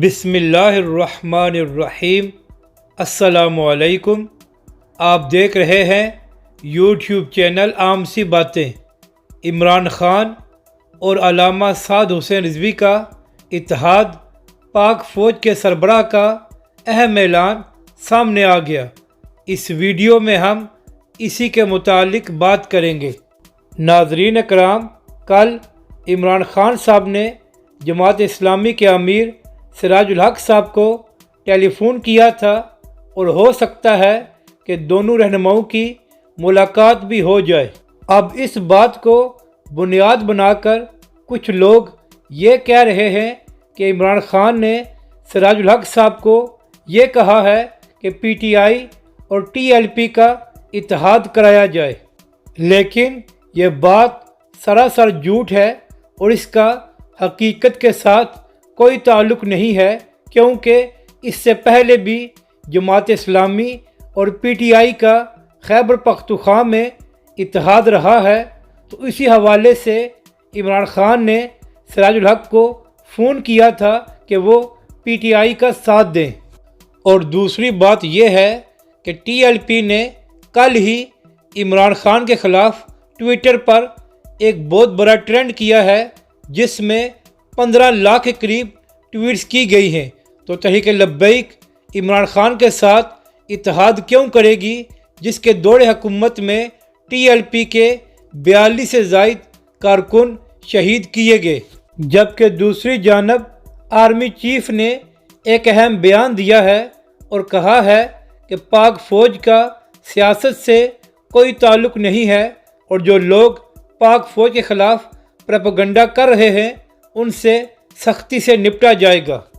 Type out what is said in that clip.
بسم اللہ الرحمن الرحیم۔ السلام علیکم۔ آپ دیکھ رہے ہیں یوٹیوب چینل عام سی باتیں۔ عمران خان اور علامہ سعد حسین رضوی کا اتحاد، پاک فوج کے سربراہ کا اہم اعلان سامنے آ گیا۔ اس ویڈیو میں ہم اسی کے متعلق بات کریں گے۔ ناظرین کرام، کل عمران خان صاحب نے جماعت اسلامی کے امیر سراج الحق صاحب کو ٹیلی فون کیا تھا اور ہو سکتا ہے کہ دونوں رہنماؤں کی ملاقات بھی ہو جائے۔ اب اس بات کو بنیاد بنا کر کچھ لوگ یہ کہہ رہے ہیں کہ عمران خان نے سراج الحق صاحب کو یہ کہا ہے کہ پی ٹی آئی اور ٹی ایل پی کا اتحاد کرایا جائے، لیکن یہ بات سراسر جھوٹ ہے اور اس کا حقیقت کے ساتھ کوئی تعلق نہیں ہے، کیونکہ اس سے پہلے بھی جماعت اسلامی اور پی ٹی آئی کا خیبر پختونخوا میں اتحاد رہا ہے۔ تو اسی حوالے سے عمران خان نے سراج الحق کو فون کیا تھا کہ وہ پی ٹی آئی کا ساتھ دیں۔ اور دوسری بات یہ ہے کہ ٹی ایل پی نے کل ہی عمران خان کے خلاف ٹویٹر پر ایک بہت بڑا ٹرینڈ کیا ہے، جس میں 15 لاکھ کے قریب ٹویٹس کی گئی ہیں۔ تو تحریک لبیک عمران خان کے ساتھ اتحاد کیوں کرے گی، جس کے دور حکومت میں ٹی ایل پی کے 42 سے زائد کارکن شہید کیے گئے، جبکہ دوسری جانب آرمی چیف نے ایک اہم بیان دیا ہے اور کہا ہے کہ پاک فوج کا سیاست سے کوئی تعلق نہیں ہے اور جو لوگ پاک فوج کے خلاف پروپیگنڈا کر رہے ہیں ان سے سختی سے نپٹا جائے گا۔